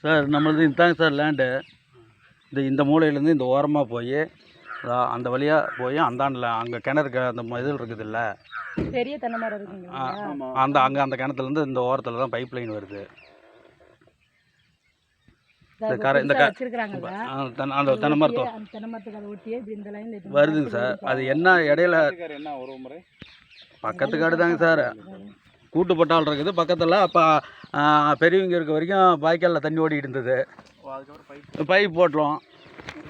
Sir நம்மளது இதுதாங்க sir land. இந்த மூலையிலேருந்து இந்த ஓரமாக போய் அந்த வழியாக போய் அந்தாண்டில் அங்கே கிணறு அந்த இதில் இருக்குதுல்ல, பெரிய தென்னை மரம் இருக்குங்க, அந்த கிணத்துலேருந்து இந்த ஓரத்தில் தான் பைப் லைன் வருது. அந்த தென்னை மரத்தை வருதுங்க சார். அது என்ன இடையில பக்கத்து காடு தாங்க சார். கூட்டு பட்டால் இருக்குது பக்கத்தில். அப்போ பெரியவங்க இருக்க வரைக்கும் வாய்க்காலில் தண்ணி ஓடிக்கிட்டு இருந்தது. பைப் போட்டோம்.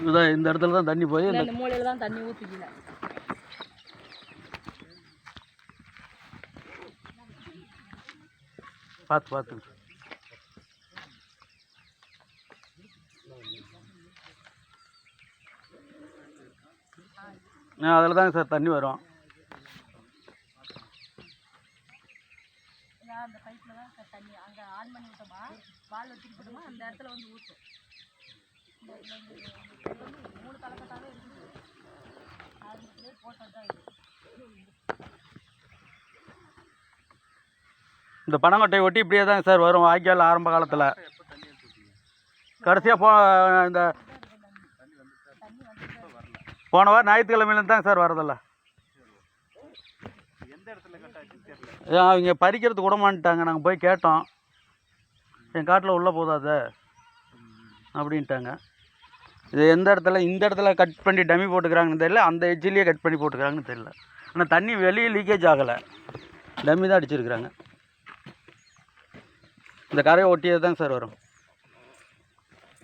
இதுதான் இந்த இடத்துல தான் தண்ணி போய் இந்த மூலையில் தான் தண்ணி ஊற்றிக்கல. பார்த்து அதில் தாங்க சார் தண்ணி வரும். அந்த பைப்பில் தான் தண்ணி அங்கே ஆன் பண்ணி விட்டோமா, வால் வச்சுட்டு போட்டோமா, அந்த இடத்துல வந்து ஊற்றும். இந்த 3 தலைக்கட்டாவே இருக்குது. அது போட்டது தான் இது. இந்த பனங்கொட்டையை ஒட்டி இப்படியே தான் சார் வரும் வாய்க்கால் ஆரம்ப காலத்தில். கடைசியாக இந்த போன வாரம் ஞாயிற்றுக்கிழமையிலேருந்து தான் சார் வரதில்ல. அவங்க பறிக்கிறதுக்கு விட மாட்டாங்க. நாங்கள் போய் கேட்டோம், என் காட்டில் உள்ளே போதாது அப்படின்ட்டாங்க. இது எந்த இடத்துல இந்த இடத்துல கட் பண்ணி டம்மி போட்டுக்கிறாங்கன்னு தெரியல, அந்த எட்ஜிலேயே கட் பண்ணி போட்டுக்கிறாங்கன்னு தெரியல. ஆனால் தண்ணி வெளியே லீக்கேஜ் ஆகலை, டம்மி தான் அடிச்சிருக்கிறாங்க. இந்த கரையை ஒட்டியே தாங்க சார் வரும்.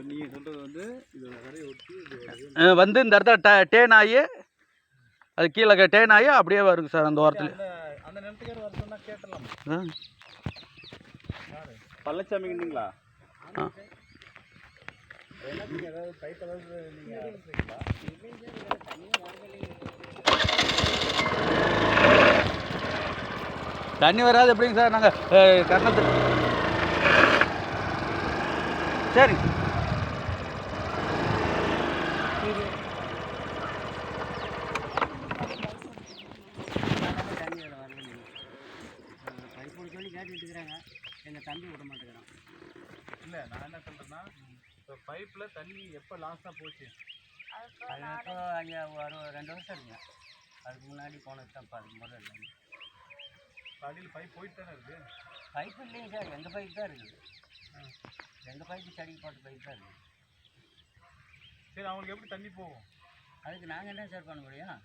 நீங்கள் சொல்கிறது வந்து இந்த கரையை ஒட்டி வந்து இந்த இடத்துல டேன் ஆகி அது கீழே டேன் ஆகி அப்படியே வருங்க சார். அந்த ஓரத்தில் அந்த நிலத்துக்கு வர சொன்னா கேட்டலாம். பழனிசாமி கிட்டீங்களா? ஏதாவது பைப் ஏதாவது நீங்கள் அனுப்புறீங்களா? தண்ணி வராது எப்படிங்க சார்? நாங்கள் கர்ணத்து சரி எங்கள் தம்பி விட மாட்டேங்கிறான். இல்லை, நான் என்ன சொல்கிறேன்னா, இப்போ பைப்பில் தண்ணி எப்போ லாஸ்ட்டாக போச்சு? அது இப்போ அங்கே ஒரு 2 வருஷம் இருக்குங்க. அதுக்கு முன்னாடி போனது தான். அதுக்கு முறை இல்லைங்க. அடியில் பைப் போயிட்டு தானே இருக்குது. பைப் இல்லைங்க சார், எங்கள் பைப் தான் இருக்குது. எங்கள் பைப்பு செடிக்கு போட்ட பைப் தான் இருக்குது. சரி, அவங்களுக்கு எப்படி தண்ணி போகும்? அதுக்கு நாங்கள் என்ன சார் பண்ண முடியும்?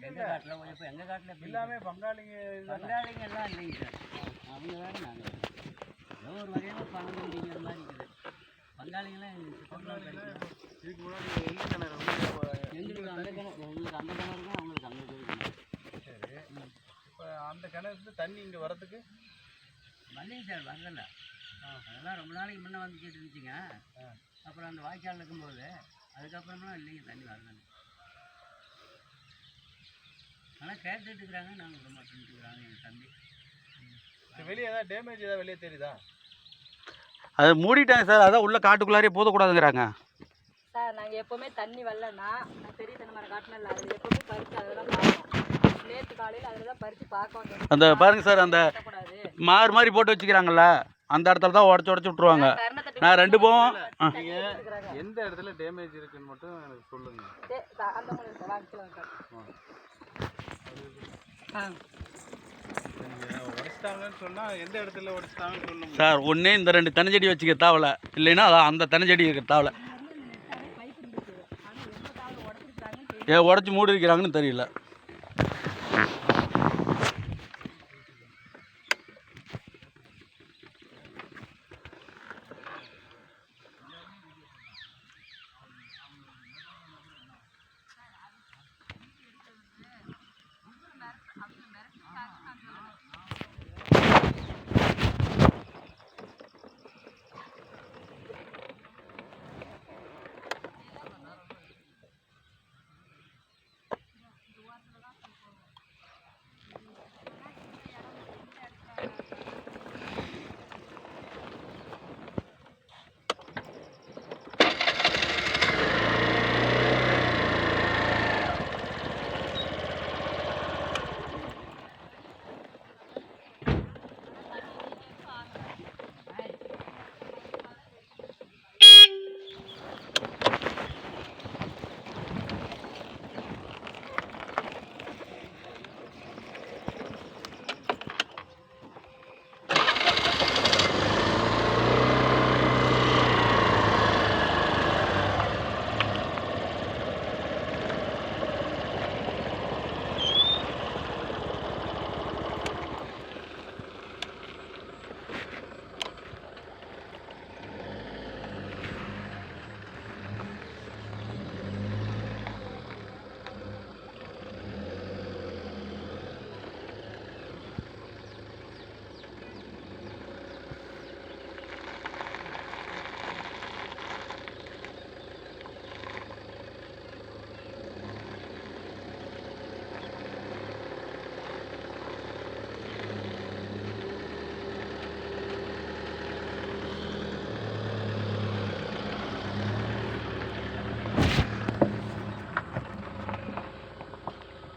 எங்கள் காட்டில் இப்போ எங்கள் காட்டில் எல்லாமே பங்காளிங்க எல்லாம் இல்லைங்க சார். அவங்க வேறு நாங்கள் ஏதோ ஒரு வகையில் பணம் அப்படிங்கிற மாதிரி இருக்குது. பங்காளிங்களாம் இதுக்கு முன்னாடி எந்த கிணறு? எங்களுக்கு அந்த கிணறு, எங்களுக்கு அந்த கிணறுக்கும் அவங்களுக்கு அந்த கிணறு. சரி, இப்போ அந்த கிணறு தண்ணி இங்கே வரதுக்கு வரலைங்க சார், வரல. அதெல்லாம் ரொம்ப நாளைக்கு முன்னே வந்துக்கிட்டு இருந்துச்சுங்க. அப்புறம் அந்த வாய்க்கால் இருக்கும்போது அதுக்கப்புறமெல்லாம் இல்லைங்க, தண்ணி வரல. ஆனால் கேட்டுட்டு இருக்கிறாங்க, நாங்கள் விட மாட்டேன்ட்டு இருக்கிறாங்க எங்கள் தம்பி. வெளியே ஏதாவது டேமேஜ் ஏதாவது வெளியே தெரியுதா? அது மூடிட்டாங்க சார். அதான் உள்ள காட்டுக்குள்ளாரே போதக்கூடாதுங்கிறாங்க சார். நாங்கள் எப்போவுமே தண்ணி வரலன்னா பெரிய தென்னை மரம் காட்டினல அதில் எப்போவுமே பறித்து அதில் தான் பார்ப்போம். நேற்று காலையில் அதில் தான் பறித்து பார்க்க வந்தோம். அந்த பாருங்க சார், அந்த மாறு மாதிரி போட்டு வச்சுக்கிறாங்கல்ல, அந்த இடத்துல தான் உடச்சி விட்ருவாங்க. நான் 2 போவோம். எந்த இடத்துல டேமேஜ் இருக்குன்னு மட்டும் எனக்கு சொல்லுங்க. அந்த உடைச்சிட்டாங்கன்னு சொன்னால் எந்த இடத்துல உடைச்சிட்டாங்கன்னு சொல்லுங்க சார். ஒன்றே இந்த 2 தென்னை வைச்சிக்க தேவலை, இல்லைன்னா அந்த தென்னை செடி இருக்க தேவலை. ஏன் உடச்சி மூடி இருக்கிறாங்கன்னு தெரியல.